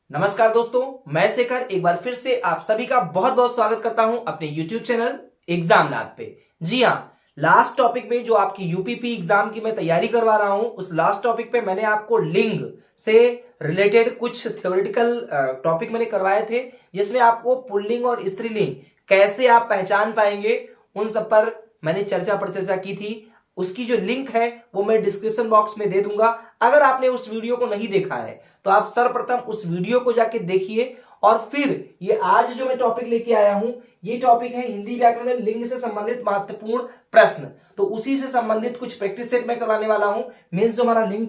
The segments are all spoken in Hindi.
नमस्कार दोस्तों, मैं शेखर एक बार फिर से आप सभी का बहुत बहुत स्वागत करता हूं अपने YouTube चैनल एग्जामनाथ पे। जी हाँ, लास्ट टॉपिक में जो आपकी यूपीपी एग्जाम की मैं तैयारी करवा रहा हूं, उस लास्ट टॉपिक पे मैंने आपको लिंग से रिलेटेड कुछ थ्योरेटिकल टॉपिक मैंने करवाए थे, जिसमें आपको पुल्लिंग और स्त्रीलिंग कैसे आप पहचान पाएंगे उन सब पर मैंने चर्चा की थी। उसकी जो लिंक है वो मैं डिस्क्रिप्शन बॉक्स में दे दूंगा। अगर आपने उस वीडियो को नहीं देखा है तो आप सर्वप्रथम उस वीडियो को जाके देखिए और फिर ये आज जो मैं टॉपिक लेके आया हूं, ये टॉपिक है हिंदी व्याकरण में लिंग से संबंधित महत्वपूर्ण प्रश्न। तो उसी से संबंधित कुछ प्रैक्टिस सेट मैं करवाने वाला हूं। मींस जो हमारा लिंग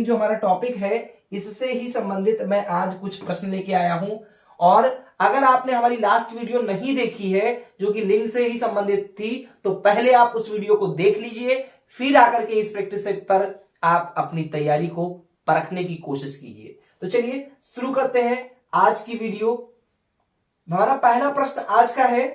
जो हमारा टॉपिक है, इससे ही संबंधित मैं आज कुछ प्रश्न लेके आया हूं। और अगर आपने हमारी लास्ट वीडियो नहीं देखी है जो कि लिंग से ही संबंधित थी, तो पहले आप उस वीडियो को देख लीजिए, फिर आकर के इस प्रैक्टिस सेट पर आप अपनी तैयारी को परखने की कोशिश कीजिए। तो चलिए शुरू करते हैं आज की वीडियो। हमारा पहला प्रश्न आज का है,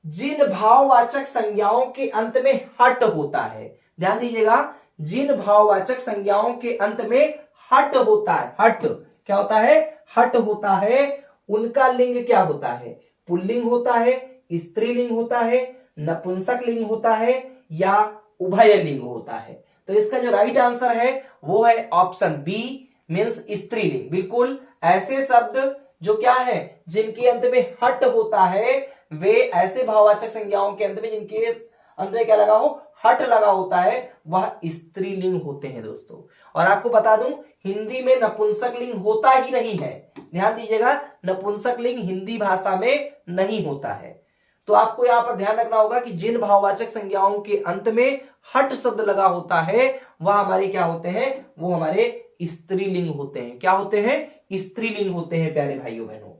जिन भाववाचक संज्ञाओं के अंत में हट होता है, ध्यान दीजिएगा, जिन भाववाचक संज्ञाओं के अंत में हट होता है, हट क्या होता है, हट होता है, उनका लिंग क्या होता है? पुल्लिंग होता है, स्त्रीलिंग होता है, नपुंसक लिंग होता है या उभय लिंग होता है? तो इसका जो राइट आंसर है वो है ऑप्शन बी, मींस स्त्रीलिंग। बिल्कुल ऐसे शब्द जो क्या है, जिनके अंत में हट होता है, वे ऐसे भाववाचक संज्ञाओं के अंत में जिनके अंत में क्या लगा हो, हट लगा होता है, वह स्त्रीलिंग होते हैं दोस्तों। और आपको बता दूं, हिंदी में नपुंसक लिंग होता ही नहीं है। ध्यान दीजिएगा, नपुंसक लिंग हिंदी भाषा में नहीं होता है। तो आपको यहां पर ध्यान रखना होगा कि जिन भाववाचक संज्ञाओं के अंत में हट शब्द लगा होता है, वह हमारे क्या होते हैं, वो हमारे स्त्रीलिंग होते हैं। क्या होते हैं? स्त्रीलिंग होते हैं प्यारे भाइयों बहनों।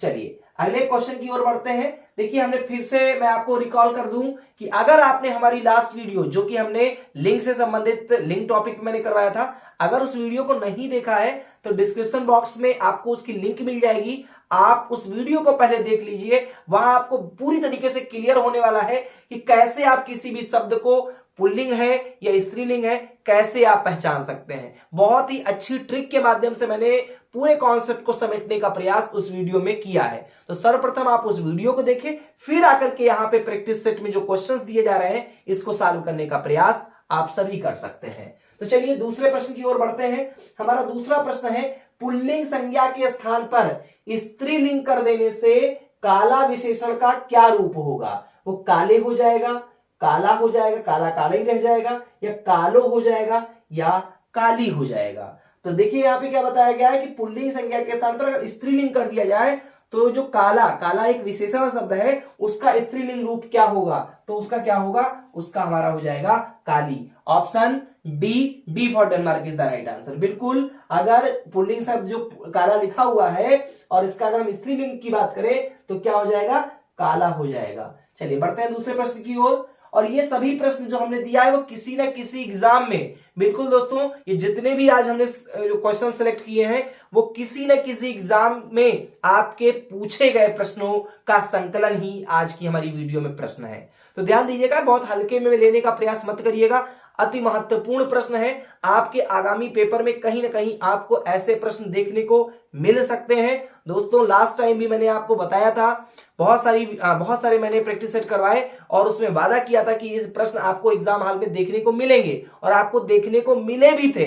चलिए अगले क्वेश्चन की ओर बढ़ते हैं। देखिए, हमने फिर से मैं आपको रिकॉल कर दूं कि अगर आपने हमारी लास्ट वीडियो जो कि हमने लिंग से संबंधित लिंग टॉपिक मैंने करवाया था, अगर उस वीडियो को नहीं देखा है तो डिस्क्रिप्शन बॉक्स में आपको उसकी लिंक मिल जाएगी। आप उस वीडियो को पहले देख लीजिए, वहां आपको पूरी तरीके से क्लियर होने वाला है कि कैसे आप किसी भी शब्द को पुल्लिंग है या स्त्रीलिंग है कैसे आप पहचान सकते हैं। बहुत ही अच्छी ट्रिक के माध्यम से मैंने पूरे कॉन्सेप्ट को समेटने का प्रयास उस वीडियो में किया है। तो सर्वप्रथम आप उस वीडियो को देखें, फिर आकर के यहां पे प्रैक्टिस सेट में जो क्वेश्चंस दिए जा रहे हैं, इसको सॉल्व करने का प्रयास आप सभी कर सकते हैं। तो चलिए दूसरे प्रश्न की ओर बढ़ते हैं। हमारा दूसरा प्रश्न है, पुल्लिंग संज्ञा के स्थान पर स्त्रीलिंग कर देने से काला विशेषण का क्या रूप होगा? वो काले हो जाएगा, काला हो जाएगा, काला काला ही रह जाएगा, या कालो हो जाएगा, या काली हो जाएगा? तो देखिए यहां पे क्या बताया गया है कि पुल्लिंग संज्ञा के स्थान पर अगर स्त्रीलिंग कर दिया जाए तो जो काला, काला एक विशेषण शब्द है, उसका स्त्रीलिंग रूप क्या होगा? तो उसका क्या होगा? उसका हमारा हो जाएगा काली। Option D for Denmark is the right answer. बिल्कुल, अगर पुल्लिंग शब्द जो काला लिखा हुआ है और इसका अगर हम स्त्रीलिंग की बात करें तो क्या हो जाएगा? काला हो जाएगा। चलिए बढ़ते हैं दूसरे प्रश्न की ओर। और ये सभी प्रश्न जो हमने दिया है वो किसी न किसी एग्जाम में, बिल्कुल दोस्तों, ये जितने भी आज हमने जो क्वेश्चन सेलेक्ट किए हैं वो किसी न किसी एग्जाम में आपके पूछे गए प्रश्नों का संकलन ही आज की हमारी वीडियो में प्रश्न है। तो ध्यान दीजिएगा, बहुत हल्के में लेने का प्रयास मत करिएगा, अति महत्वपूर्ण प्रश्न है। आपके आगामी पेपर में कहीं ना कहीं आपको ऐसे प्रश्न देखने को मिल सकते हैं। दोस्तों लास्ट टाइम भी मैंने आपको बताया था, बहुत सारे मैंने प्रैक्टिस सेट करवाए और उसमें वादा किया था कि इस प्रश्न आपको एग्जाम हॉल में देखने को मिलेंगे, और आपको देखने को मिले भी थे।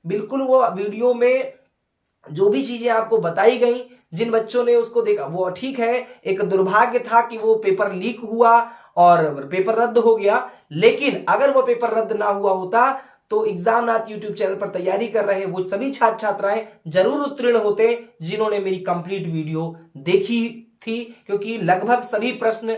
बिल्कुल, वो वीडियो में जो भी चीजें आपको बताई गई, जिन बच्चों ने उसको देखा वो ठीक है। एक दुर्भाग्य था कि वो पेपर लीक हुआ और पेपर रद्द हो गया, लेकिन अगर वो पेपर रद्द ना हुआ होता तो एग्जामनाथ यूट्यूब चैनल पर तैयारी कर रहे वो सभी छात्र छात्राएं जरूर उत्तीर्ण होते जिन्होंने मेरी कंप्लीट वीडियो देखी थी, क्योंकि लगभग सभी प्रश्न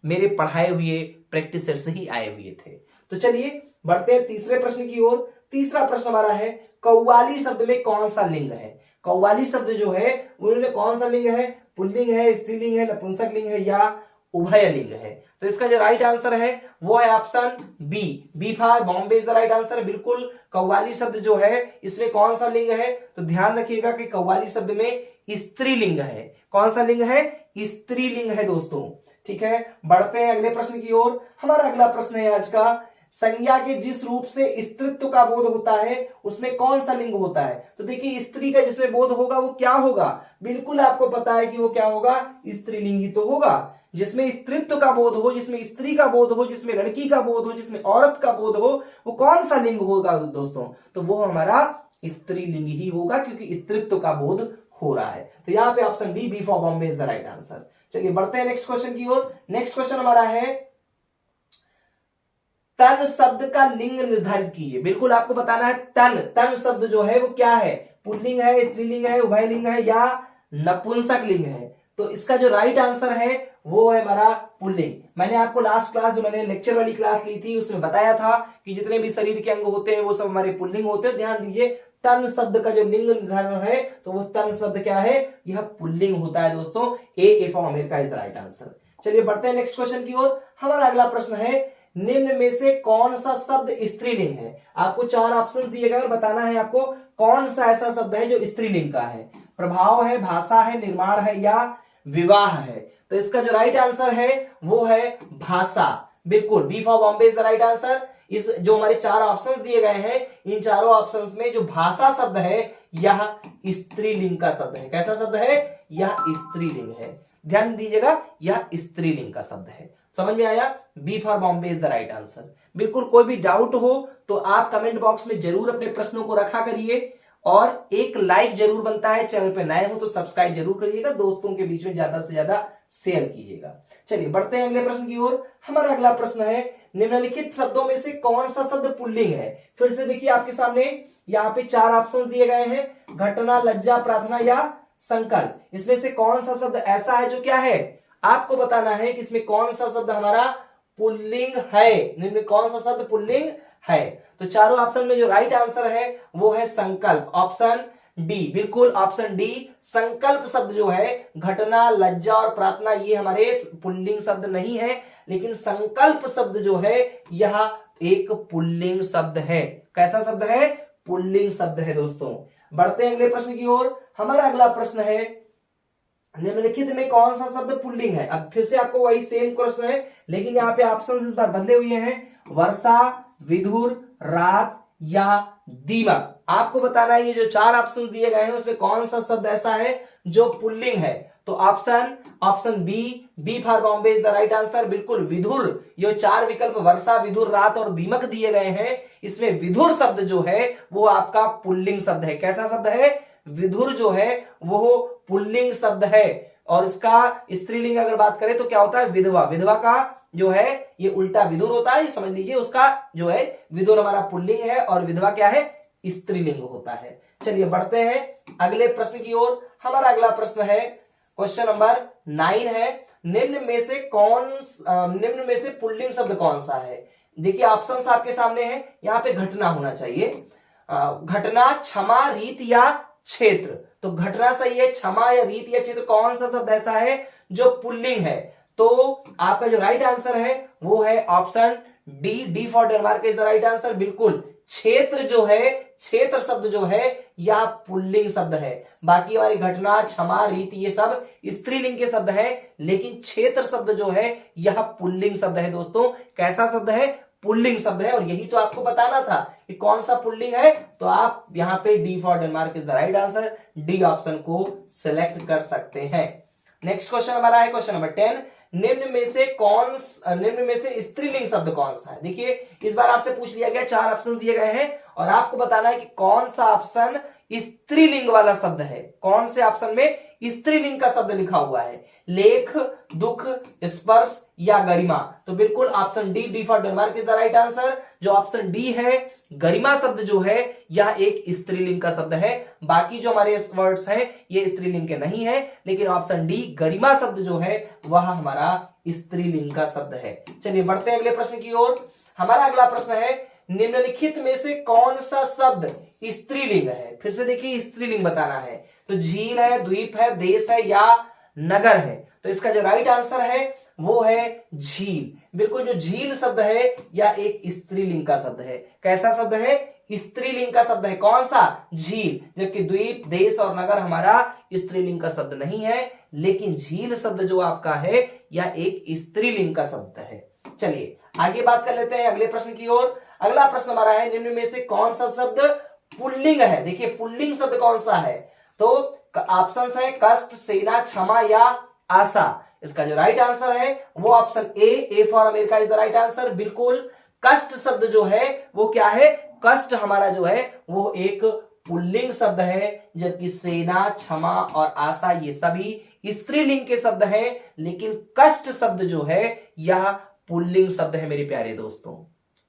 मेरे पढ़ाए हुए प्रैक्टिस सेट से ही आए हुए थे। तो चलिए बढ़ते हैं तीसरे प्रश्न की ओर। तीसरा प्रश्न हमारा है, कव्वाली शब्द में कौन सा लिंग है? कव्वाली शब्द जो है उन्होंने कौन सा लिंग है? पुल्लिंग है, स्त्रीलिंग है, नपुंसक लिंग है या उभय लिंग है? तो इसका जो राइट आंसर है वो है option B for Bombay is the right answer. बिल्कुल, कव्वाली शब्द जो है इसमें कौन सा लिंग है? तो ध्यान रखिएगा कि कव्वाली शब्द में स्त्रीलिंग है। कौन सा लिंग है? स्त्रीलिंग है दोस्तों। ठीक है, बढ़ते हैं अगले प्रश्न की ओर। हमारा अगला प्रश्न है आज का, संज्ञा के जिस रूप से स्त्रीत्व का बोध होता है उसमें कौन सा लिंग होता है? तो देखिए स्त्री का जिसमें बोध होगा वो क्या होगा? बिल्कुल आपको पता है कि वो क्या होगा? स्त्रीलिंग ही तो होगा। जिसमें स्त्रीत्व का बोध हो, जिसमें स्त्री का बोध हो, जिसमें लड़की का बोध हो, जिसमें औरत का बोध हो, वो कौन सा लिंग होगा दोस्तों? तो वो हमारा स्त्रीलिंग ही होगा, क्योंकि स्त्रीत्व का बोध हो रहा है। तो यहाँ पे option B for Bombay is the right answer. चलिए बढ़ते हैं नेक्स्ट क्वेश्चन की ओर। नेक्स्ट क्वेश्चन हमारा है तन शब्द का लिंग निर्धारित कीजिए। बिल्कुल आपको बताना है तन शब्द जो है वो क्या है? पुल्लिंग है, स्त्रीलिंग है, उभयलिंग है या नपुंसक लिंग है? तो इसका जो राइट आंसर है वो है हमारा पुल्लिंग। मैंने आपको लास्ट क्लास जो मैंने लेक्चर वाली क्लास ली थी उसमें बताया था कि जितने भी शरीर के अंग होते हैं वो सब हमारे पुल्लिंग होते हैं। ध्यान दीजिए तन शब्द का जो लिंग निर्धारण है तो वो तन शब्द क्या है? यह पुल्लिंग होता है दोस्तों। A for America is the right answer. चलिए बढ़ते हैं नेक्स्ट क्वेश्चन की ओर। हमारा अगला प्रश्न है निम्न में से कौन सा शब्द स्त्रीलिंग है? आपको 4 ऑप्शन दिए गए और बताना है आपको कौन सा ऐसा शब्द है जो स्त्रीलिंग का है। प्रभाव है, भाषा है, निर्माण है या विवाह है? तो इसका जो राइट आंसर है वो है भाषा। बिल्कुल B for Bombay is the right answer. इस जो हमारे 4 ऑप्शंस दिए गए हैं इन चारों ऑप्शंस में जो भाषा शब्द है यह स्त्रीलिंग का शब्द है। कैसा शब्द है? यह स्त्रीलिंग है। ध्यान दीजिएगा यह स्त्रीलिंग का शब्द है। समझ में आया? B for Bombay is the right answer. बिल्कुल कोई भी डाउट हो तो आप कमेंट बॉक्स में जरूर अपने प्रश्नों को रखा करिए और एक लाइक जरूर बनता है। चैनल पे नए हो तो सब्सक्राइब जरूर करिएगा, दोस्तों के बीच में ज्यादा से ज्यादा शेयर कीजिएगा। चलिए बढ़ते हैं अगले प्रश्न की ओर। हमारा अगला प्रश्न है निम्नलिखित शब्दों में से कौन सा शब्द पुल्लिंग है? फिर से देखिए आपके सामने यहाँ पे 4 ऑप्शन दिए गए हैं, घटना, लज्जा, प्रार्थना या संकल्प। इसमें से कौन सा शब्द ऐसा है जो क्या है? आपको बताना है कि इसमें कौन सा शब्द हमारा पुल्लिंग है। निम्न कौन सा शब्द पुल्लिंग है? तो चारों ऑप्शन में जो राइट आंसर है वो है संकल्प, ऑप्शन डी। बिल्कुल ऑप्शन डी संकल्प शब्द जो है घटना, लज्जा और प्रार्थना ये हमारे पुल्लिंग शब्द नहीं है, लेकिन संकल्प शब्द जो है यह एक पुल्लिंग शब्द है। कैसा शब्द है? पुल्लिंग शब्द है दोस्तों। बढ़ते हैं अगले प्रश्न की ओर। हमारा अगला प्रश्न है निम्नलिखित में कौन सा शब्द पुल्लिंग है? अब फिर से आपको वही सेम क्वेश्चन है, लेकिन यहाँ पे ऑप्शन इस बार बदले हुए हैं। वर्षा, विधुर, रात या दीमक। आपको बताना है ये जो 4 ऑप्शन दिए गए हैं उसमें कौन सा शब्द ऐसा है जो पुल्लिंग है। तो option B for Bombay is the right answer. बिल्कुल विधुर, ये 4 विकल्प वर्षा, विधुर, रात और दीमक दिए गए हैं, इसमें विधुर शब्द जो है वो आपका पुल्लिंग शब्द है। कैसा शब्द है? विधुर जो है वो पुल्लिंग शब्द है। और इसका स्त्रीलिंग अगर बात करें तो क्या होता है? विधवा। विधवा का जो है ये उल्टा विधुर होता है, ये समझ लीजिए। उसका जो है विधुर हमारा पुल्लिंग है और विधवा क्या है? स्त्रीलिंग होता है। चलिए बढ़ते हैं अगले प्रश्न की ओर। हमारा अगला प्रश्न है क्वेश्चन नंबर 9 है निम्न में से पुल्लिंग शब्द कौन सा है? देखिए ऑप्शंस आपके सामने हैं। यहाँ पे घटना होना चाहिए। घटना, क्षमा, रीत या क्षेत्र। तो घटना सही है। क्षमा या रीत या क्षेत्र कौन सा शब्द ऐसा है जो पुल्लिंग है? तो आपका जो राइट आंसर है वो है option D for Denmark is the right answer. बिल्कुल क्षेत्र जो है, क्षेत्र शब्द जो है यह पुल्लिंग शब्द है। बाकी हमारी घटना, क्षमा, रीति ये सब स्त्रीलिंग के शब्द है, लेकिन क्षेत्र शब्द जो है यह पुल्लिंग शब्द है दोस्तों। कैसा शब्द है? पुल्लिंग शब्द है। और यही तो आपको बताना था कि कौन सा पुल्लिंग है। तो आप यहाँ पे D for Denmark is the right answer, D option को सिलेक्ट कर सकते हैं। नेक्स्ट क्वेश्चन हमारा है क्वेश्चन नंबर 10 निम्न में से स्त्रीलिंग शब्द कौन सा है? देखिए इस बार आपसे पूछ लिया गया, 4 ऑप्शन दिए गए हैं और आपको बताना है कि कौन सा ऑप्शन स्त्रीलिंग वाला शब्द है। कौन से ऑप्शन में स्त्रीलिंग का शब्द लिखा हुआ है? लेख, दुख, स्पर्श या गरिमा। तो बिल्कुल option D for Denmark is the right answer. जो ऑप्शन डी है गरिमा शब्द जो है यह एक स्त्रीलिंग का शब्द है। बाकी जो हमारे वर्ड्स हैं ये स्त्रीलिंग के नहीं है, लेकिन ऑप्शन डी गरिमा शब्द जो है वह हमारा स्त्रीलिंग का शब्द है। चलिए बढ़ते हैं अगले प्रश्न की ओर। हमारा अगला प्रश्न है निम्नलिखित में से कौन सा शब्द स्त्रीलिंग है? फिर से देखिए स्त्रीलिंग बताना है। तो झील है, द्वीप है, देश है या नगर है? तो इसका जो राइट आंसर है वो है झील। बिल्कुल जो झील शब्द है यह एक स्त्रीलिंग का शब्द है। कैसा शब्द है? स्त्रीलिंग का शब्द है। कौन सा? झील। जबकि द्वीप, देश और नगर हमारा स्त्रीलिंग का शब्द नहीं है, लेकिन झील शब्द जो आपका है यह एक स्त्रीलिंग का शब्द है। चलिए आगे बात कर लेते हैं अगले प्रश्न की ओर। अगला प्रश्न हमारा है, निम्न में से कौन सा शब्द पुल्लिंग है? देखिए पुल्लिंग शब्द कौन सा है, तो ऑप्शन है कष्ट, सेना, क्षमा या आशा। इसका जो राइट आंसर है वो option A for America is the right answer. बिल्कुल कष्ट शब्द जो है वो क्या है, कष्ट हमारा जो है वो एक पुल्लिंग शब्द है, जबकि सेना, क्षमा और आशा ये सभी स्त्रीलिंग के शब्द हैं। लेकिन कष्ट शब्द जो है यह पुल्लिंग शब्द है मेरे प्यारे दोस्तों।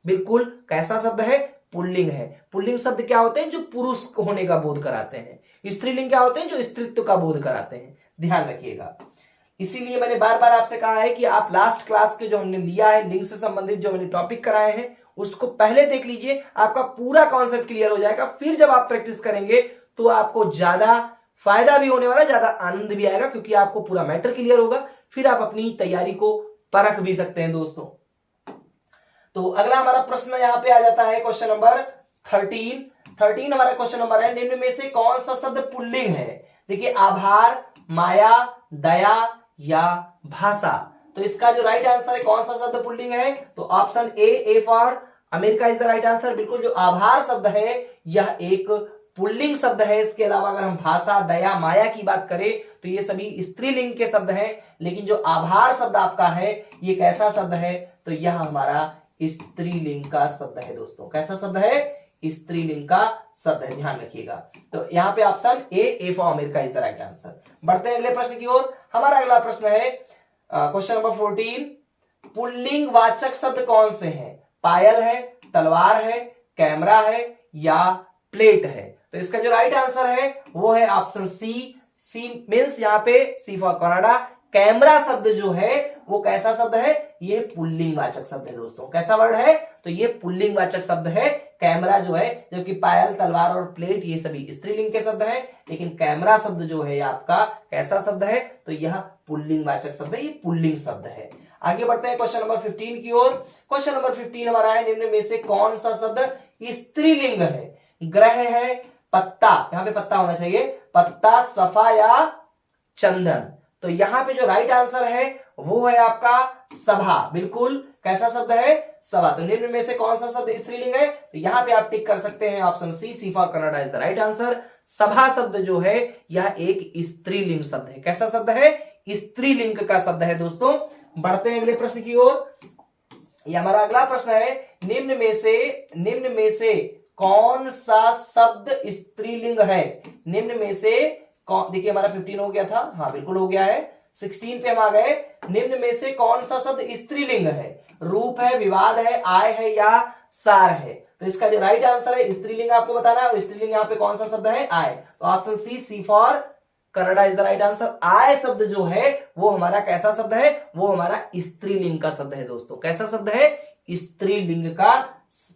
बिल्कुल कैसा शब्द है, पुल्लिंग है। पुल्लिंग शब्द क्या होते हैं, जो पुरुष होने का बोध कराते हैं। स्त्रीलिंग क्या होते हैं, जो स्त्रीत्व का बोध कराते हैं। ध्यान रखिएगा, इसीलिए मैंने बार बार आपसे कहा है कि आप लास्ट क्लास के जो हमने लिया है लिंग से संबंधित जो मैंने टॉपिक कराए हैं उसको पहले देख लीजिए, आपका पूरा कॉन्सेप्ट क्लियर हो जाएगा। फिर जब आप प्रैक्टिस करेंगे तो आपको ज्यादा फायदा भी होने वाला, ज्यादा आनंद भी आएगा, क्योंकि आपको पूरा मैटर क्लियर होगा। फिर आप अपनी तैयारी को परख भी सकते हैं दोस्तों। तो अगला हमारा प्रश्न यहां पे आ जाता है क्वेश्चन नंबर 13 हमारा क्वेश्चन नंबर है, निम्न में से कौन सा शब्द पुल्लिंग है? देखिए आभार, माया, दया या भाषा। तो इसका जो राइट आंसर है कौन सा शब्द पुल्लिंग है, तो option A for America is the right answer. बिल्कुल जो आभार शब्द है यह एक पुल्लिंग शब्द है। इसके अलावा अगर हम भाषा, दया, माया की बात करें तो ये सभी स्त्रीलिंग के शब्द हैं। लेकिन जो आभार शब्द आपका है ये कैसा शब्द है, तो यह हमारा स्त्रीलिंग का शब्द है दोस्तों। कैसा शब्द है, स्त्रीलिंग का शब्द है, ध्यान रखिएगा। तो यहाँ पे option A for America is the right answer. बढ़ते हैं अगले प्रश्न की ओर। हमारा अगला प्रश्न है क्वेश्चन नंबर 14, पुल्लिंग वाचक शब्द कौन से हैं? पायल है, तलवार है, कैमरा है या प्लेट है। तो इसका जो राइट आंसर है वो है ऑप्शन सी मीन्स यहाँ पे सी फॉर कनाडा। कैमरा शब्द जो है वो कैसा शब्द है, ये पुल्लिंग वाचक शब्द है दोस्तों। कैसा वर्ड है, तो ये पुल्लिंग वाचक शब्द है कैमरा जो है, जबकि पायल, तलवार और प्लेट ये सभी स्त्रीलिंग के शब्द हैं। लेकिन कैमरा शब्द जो है आपका कैसा शब्द है, तो यह पुल्लिंग वाचक शब्द है, ये पुल्लिंग शब्द है। आगे बढ़ते हैं क्वेश्चन नंबर 15 की ओर। क्वेश्चन नंबर 15 हमारा है, निम्न में से कौन सा शब्द स्त्रीलिंग है? ग्रह है, पत्ता, यहां पे पत्ता होना चाहिए, पत्ता, सफा या चंदन। तो यहां पे जो राइट आंसर है वो है आपका सभा। बिल्कुल कैसा शब्द है, सभा। तो निम्न में से कौन सा शब्द स्त्रीलिंग है, तो यहां पे आप टिक कर सकते हैं option C for Canada is the right answer. सभा शब्द जो है यह एक स्त्रीलिंग शब्द है। कैसा शब्द है, स्त्रीलिंग का शब्द है दोस्तों। बढ़ते हैं अगले प्रश्न की ओर। यह हमारा अगला प्रश्न है, निम्न में से कौन सा शब्द स्त्रीलिंग है? निम्न में से कौन, देखिए हमारा 15 हो गया था, हाँ बिल्कुल हो गया है। 16 पे हम आ गए। निम्न में से कौन सा शब्द स्त्रीलिंग है? रूप है, विवाद है, आय है या सार है। तो इसका जो राइट आंसर है, स्त्रीलिंग आपको बताना है, और स्त्रीलिंग यहाँ पे कौन सा शब्द है, आय। तो option C for Canada is the right answer. आय शब्द जो है वो हमारा कैसा शब्द है, वो हमारा स्त्रीलिंग का शब्द है दोस्तों। कैसा शब्द है, स्त्रीलिंग का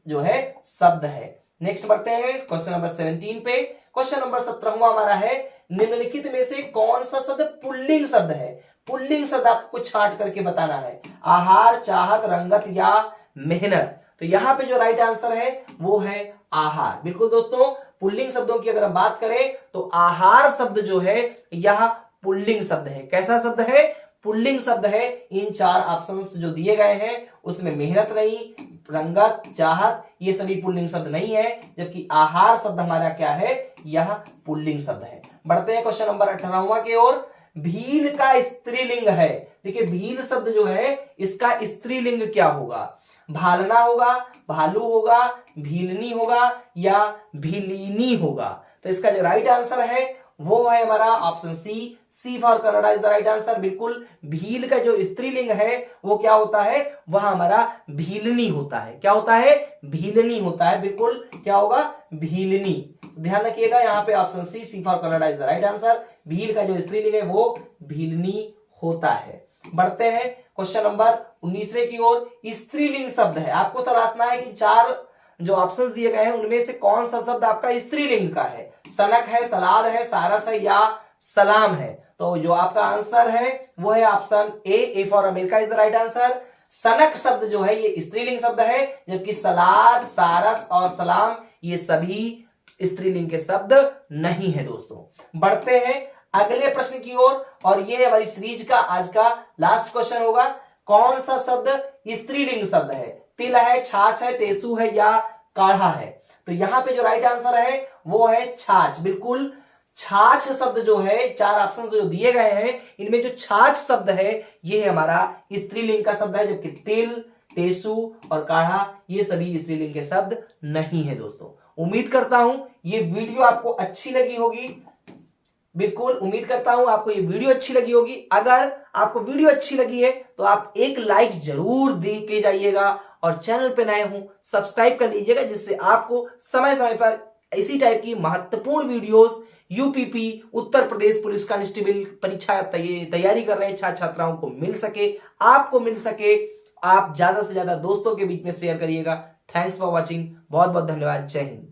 जो है शब्द है। नेक्स्ट बढ़ते हैं क्वेश्चन नंबर 17 पे। क्वेश्चन नंबर 17 हमारा है, निम्नलिखित में से कौन सा शब्द पुल्लिंग शब्द है? पुल्लिंग शब्द आपको छांट करके बताना है। आहार, चाहत, रंगत या मेहनत। तो यहां पे जो राइट आंसर है वो है आहार। बिल्कुल दोस्तों, पुल्लिंग शब्दों की अगर हम बात करें तो आहार शब्द जो है यह पुल्लिंग शब्द है। कैसा शब्द है, पुल्लिंग शब्द है। इन 4 ऑप्शंस जो दिए गए हैं उसमें मेहनत नहीं, रंगत, चाहत ये सभी पुल्लिंग शब्द नहीं है, जबकि आहार शब्द हमारा क्या है, यह पुल्लिंग शब्द है। बढ़ते हैं क्वेश्चन नंबर 18 की ओर। भील का स्त्रीलिंग है। देखिए भील शब्द जो है इसका स्त्रीलिंग क्या होगा? भालना होगा, भालू होगा, भीलनी होगा या भीलिनी होगा। तो इसका जो राइट आंसर है वो है हमारा option C for Canada is the right answer. बिल्कुल भील का जो स्त्रीलिंग है वो क्या होता है, वह हमारा भीलनी होता है। क्या होता है, भीलनी होता है। बिल्कुल क्या होगा, भीलनी। ध्यान रखिएगा, यहाँ पे option C for Canada is the right answer. Bhil का जो स्त्रीलिंग है वो भीलनी होता है। बढ़ते हैं क्वेश्चन नंबर 19 की ओर। स्त्रीलिंग शब्द है, आपको तलाशना है कि 4 जो ऑप्शंस दिए गए हैं उनमें से कौन सा शब्द आपका स्त्रीलिंग का है। सनक है, सलाद है, सारस है या सलाम है। तो जो आपका आंसर है वो है option A for America is the right answer. सनक शब्द जो है ये स्त्रीलिंग शब्द है, जबकि सलाद, सारस और सलाम ये सभी स्त्रीलिंग के शब्द नहीं है दोस्तों। बढ़ते हैं अगले प्रश्न की ओर, और ये हमारी सीरीज का आज का लास्ट क्वेश्चन होगा। कौन सा शब्द स्त्रीलिंग शब्द है। तिल है, छाछ है, टेसु है या काढ़ा है। तो यहां पे जो राइट आंसर है वो है छाछ। बिल्कुल, छाछ शब्द जो है, चार ऑप्शन जो दिए गए हैं इनमें जो छाछ शब्द है ये है हमारा स्त्रीलिंग का शब्द है, जबकि तिल, टेसु और काढ़ा ये सभी स्त्रीलिंग के शब्द नहीं है। दोस्तों उम्मीद करता हूं ये वीडियो आपको अच्छी लगी होगी। बिल्कुल उम्मीद करता हूं आपको ये वीडियो अच्छी लगी होगी। अगर आपको वीडियो अच्छी लगी है तो आप एक लाइक जरूर दे के जाइएगा और चैनल पे नए हो सब्सक्राइब कर लीजिएगा, जिससे आपको समय समय पर इसी टाइप की महत्वपूर्ण videos UPP Uttar Pradesh police constable परीक्षा तैयारी कर रहे छात्र छात्राओं को मिल सके, आपको मिल सके। आप ज्यादा से ज्यादा दोस्तों के बीच में शेयर करिएगा। Thanks for watching. बहुत बहुत धन्यवाद। जय हिंद।